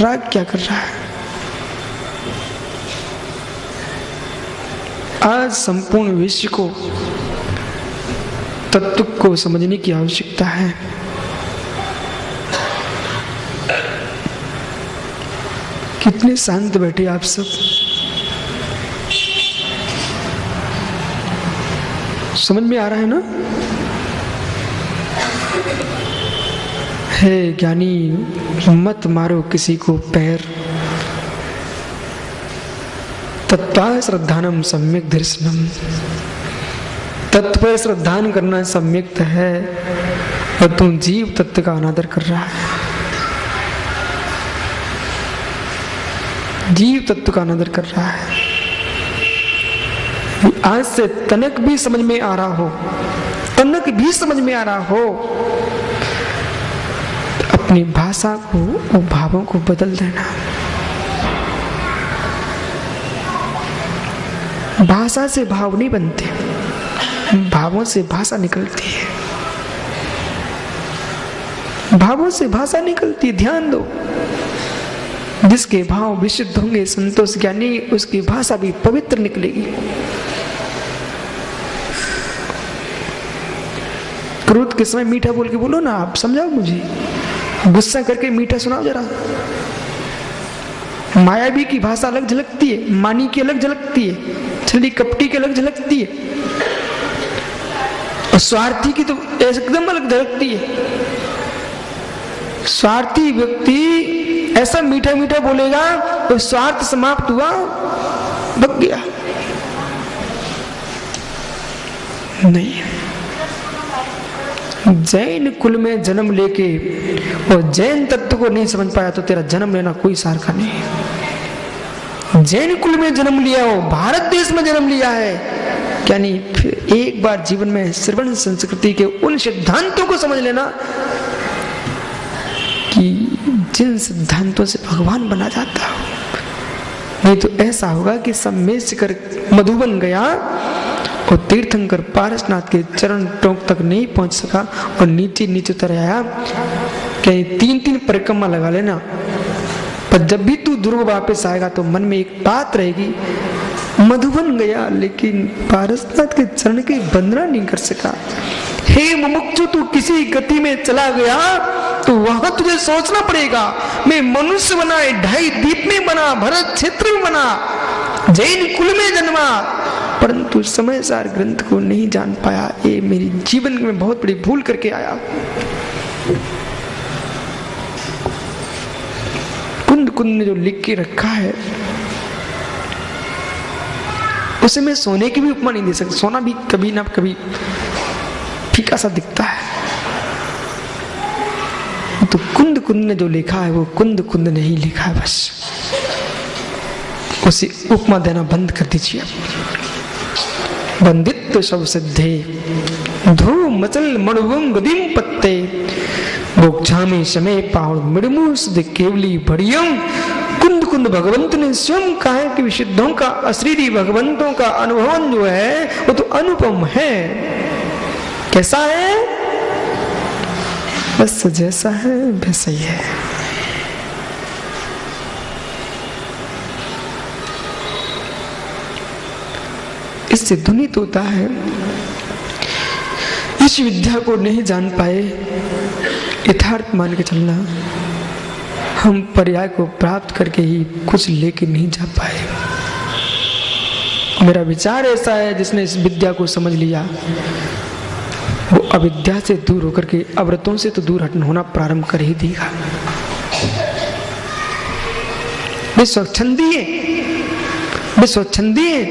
राग क्या कर रहा है? आज संपूर्ण विश्व को तत्व को समझने की आवश्यकता है। कितने शांत बैठे आप सब। समझ में आ रहा है ना? हे ज्ञानी, मत मारो किसी को पैर, तत्व श्रद्धानम सम्यक दर्शनम। तत्व पर श्रद्धान करना सम्यक है, और तुम जीव तत्व का अनादर कर रहा है। जीव तत्व का अनादर कर रहा है। आज से तनक भी समझ में आ रहा हो, तनक भी समझ में आ रहा हो, अपनी भाषा को और भावों को बदल देना। भाषा से भाव नहीं बनते, भावों से भाषा निकलती है। भावों से भाषा निकलती है। ध्यान दो, जिसके भाव विशुद्ध होंगे, संतोष ज्ञानी, उसकी भाषा भी पवित्र निकलेगी। क्रोध के समय मीठा बोल के बोलो ना, आप समझाओ मुझे। गुस्सा करके मीठा सुनाओ जरा। मायावी की भाषा अलग झलकती है, मानी की अलग झलकती है, छली कपटी की अलग झलकती है, और स्वार्थी की तो एकदम अलग झलकती है। स्वार्थी व्यक्ति ऐसा मीठा मीठा बोलेगा तो स्वार्थ समाप्त हुआ, बच गया। नहीं, जैन कुल में जन्म लेके और जैन तत्व को नहीं समझ पाया तो तेरा जन्म लेना कोई सार का नहीं है। जैन कुल में जन्म लिया हो, भारत देश में जन्म लिया है, क्या नहीं, फिर एक बार जीवन में श्रवण संस्कृति के उन सिद्धांतों को समझ लेना कि जिन सिद्धांतों से भगवान बना जाता हो। नहीं तो ऐसा होगा कि सब मिल कर मधुबन गया और तीर्थंकर पारसनाथ के चरण टोक तक नहीं पहुंच सका और नीचे नीचे उतर आया। कहीं 3-3 परिक्रमा लगा लेना, पर जब भी तू ध्रुव वापस आएगा तो मन में एक बात रहेगी, मधुबन गया लेकिन पारसनाथ के चरण की वंदना नहीं कर सका। हे मुमुक्षु, तू किसी गति में चला गया तो वहां तुझे सोचना पड़ेगा, मैं मनुष्य बना, 2.5 द्वीप में बना, भरत क्षेत्र में बना, जैन कुल में जन्मा, परंतु समय सार ग्रंथ को नहीं जान पाया। ये मेरी जीवन में बहुत बड़ी भूल करके आया। कुंद कुंद ने जो लिख के रखा है उसे मैं सोने की भी उपमा नहीं दे सकता। सोना भी कभी ना कभी फीका सा दिखता है, तो कुंद कुंद ने जो लिखा है वो कुंद कुंद ने ही लिखा है। बस उसे उपमा देना बंद कर दीजिए। बंदित्व सब सिद्धे ध्रुव मचल मणुवम गदिम पत्ते, गोक्षामी समय पावड़ मिड़मूस दे केवली बढ़ियम। कुंद कुंद भगवंत ने स्वयं कहा है कि विशुद्धों का, अश्रीरी भगवंतों का अनुभवन जो है वो तो अनुपम है। कैसा है? बस जैसा है वैसा ही है। इससे ध्वनित होता है, इस विद्या को नहीं जान पाए, यथार्थ मान के चलना, हम पर्याय को प्राप्त करके ही कुछ लेके नहीं जा पाए। मेरा विचार ऐसा है, जिसने इस विद्या को समझ लिया वो अविद्या से दूर होकर के अव्रतों से तो दूर हटना होना प्रारंभ कर ही देगा। वे स्वच्छंदी है,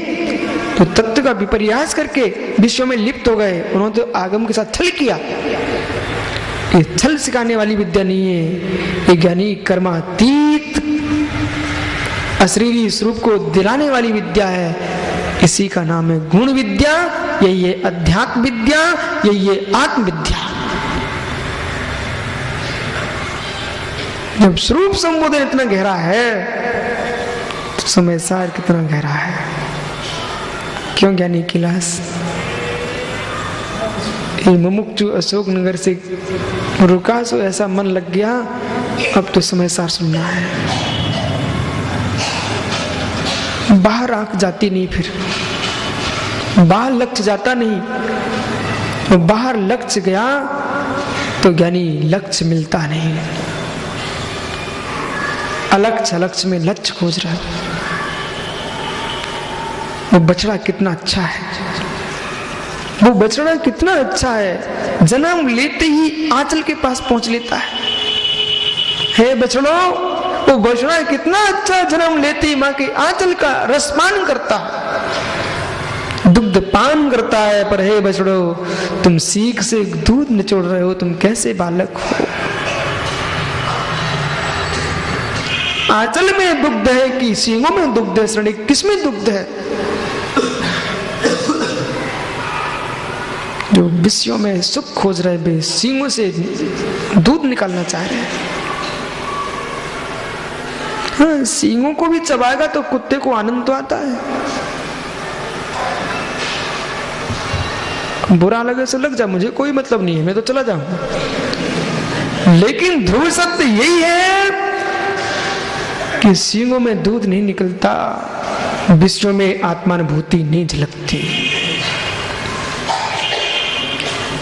तो तत्व का विपर्यास करके विश्व में लिप्त हो गए। उन्होंने तो आगम के साथ छल किया। ये छल सिखाने वाली विद्या नहीं है, ये ज्ञानी कर्मातीत अशरीरी स्वरूप को दिलाने वाली विद्या है। इसी का नाम है गुण विद्या, यही है अध्यात्म विद्या, यही है आत्म विद्या। जब स्वरूप संबोधन इतना गहरा है तो समय सार कितना गहरा है। क्यों ज्ञानी किलास? मुमुक्षु अशोक नगर से रुका सो ऐसा मन लग गया, अब तो समय सार सुनना है। बाहर आंख जाती नहीं, फिर बाहर लक्ष्य जाता नहीं। तो बाहर लक्ष्य गया तो ज्ञानी लक्ष्य मिलता नहीं। अलक्ष्य अलक्ष्य में लक्ष्य खोज रहा है। वो बछड़ा कितना अच्छा है, वो बछड़ा कितना अच्छा है, जन्म लेते ही आंचल के पास पहुंच लेता है। हे बछड़ो, वो बछड़ा कितना अच्छा, जन्म लेते ही मां के आंचल का रसपान करता है, दुग्ध पान करता है। पर हे बछड़ो, तुम सीख से दूध निचोड़ रहे हो, तुम कैसे बालक हो? आंचल में दुग्ध है कि सींगों में दुग्ध है? श्रेणी किसमें दुग्ध है? जो विषयों में सुख खोज रहे, वे सींगों से दूध निकालना चाह रहे हैं। हाँ, सींगों को भी चबाएगा तो कुत्ते को आनंद तो आता है। बुरा लगे से लग जा, मुझे कोई मतलब नहीं है, मैं तो चला जाऊं। लेकिन ध्रुव सत्य यही है कि सींगों में दूध नहीं निकलता, विश्व में आत्मानुभूति नहीं झलकती।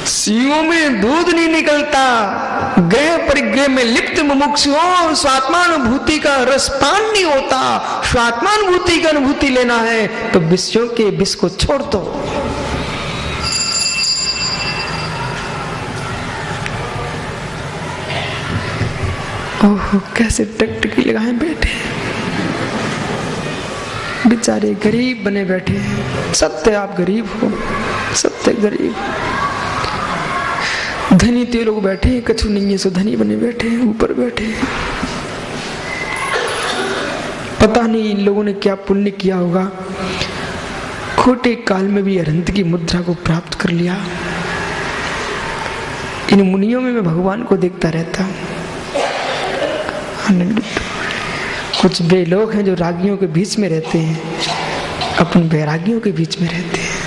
सींगों में दूध नहीं निकलता, ग्रह परिग्रह में लिप्त मुमुक्षुओं स्वात्मानुभूति का रसपान नहीं होता। स्वात्मानुभूति की अनुभूति लेना है तो विषयों के विष को छोड़ दो। ओह, कैसे टकटकी लगाए बैठे, बेचारे गरीब बने बैठे हैं। सत्य आप गरीब हो, सत्य गरीब। धनी ते लोग बैठे हैं, कछु नहीं है सो धनी बने बैठे हैं, ऊपर बैठे हैं। पता नहीं इन लोगों ने क्या पुण्य किया होगा, खोटे काल में भी अनंत की मुद्रा को प्राप्त कर लिया। इन मुनियों में मैं भगवान को देखता रहता हूं। कुछ वे लोग हैं जो रागियों के बीच में रहते हैं, अपन बैरागियों के बीच में रहते हैं।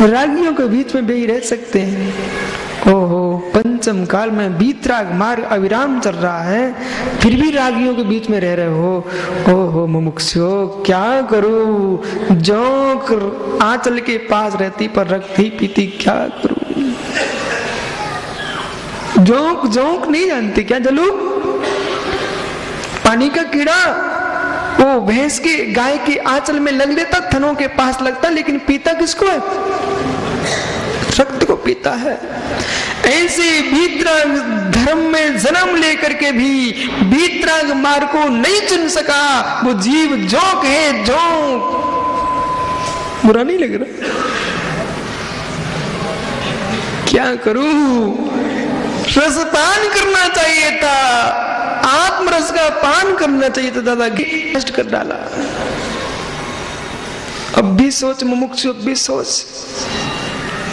रागियों के बीच में वे ही रह सकते हैं। ओहो, पंचम काल में वीतराग मार्ग अविराम चल रहा है, फिर भी रागियों के बीच में रह रहे हो। ओहो मुमुक्षो, क्या करूं? जोंक आंचल के पास रहती पर रखती पीती, क्या करूं? जोंक जोंक नहीं जानती क्या जलू? पानी का कीड़ा वो भैंस के गाय के आंचल में लग लेता, थनों के पास लगता, लेकिन पीता किसको है? रक्त को पीता है। ऐसे वीतराग धर्म में जन्म लेकर के भी वीतराग मार्ग को नहीं चुन सका। वो जीव जोंक है, जोंक। बुरा नहीं लग रहा? क्या करूं? रसपान करना चाहिए था, आत्मरस का पान करना चाहिए था, दादा नष्ट कर डाला। अब भी सोच मुमुक्षु, अब भी सोच।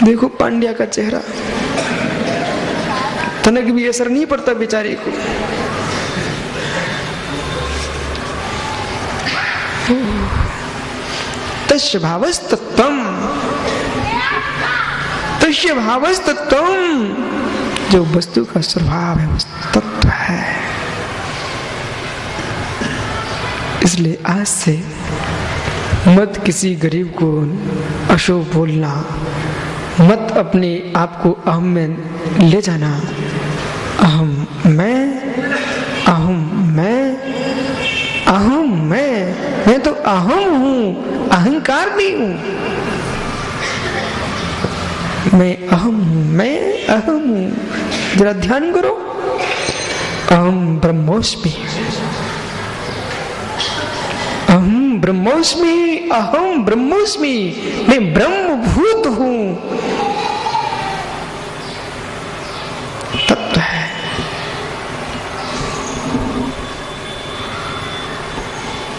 देखो पांड्या का चेहरा, तनक भी असर नहीं पड़ता बेचारे को। तस्य भावस्तत्वम्, तस्य भावस्तत्वम्, जो वस्तु का स्वभाव है वो तत्व है। इसलिए आज से मत किसी गरीब को अशुभ बोलना, मत अपने आप को अहम में ले जाना। अहम मैं, अहम मैं, अहम मैं तो अहम हूं, अहंकार नहीं हूं। मैं अहम हूं, मैं अहम हूं। जरा ध्यान करो। अहम ब्रह्मोस्मि, अहम ब्रह्मोस्मि, अहम ब्रह्मोस्मि। मैं ब्रह्मभूत हूं, तत्व है।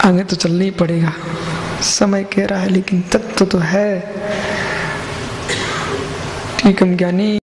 आगे तो चलना ही पड़ेगा, समय कह रहा है, लेकिन तत्व तो है। ठीक हम ज्ञानी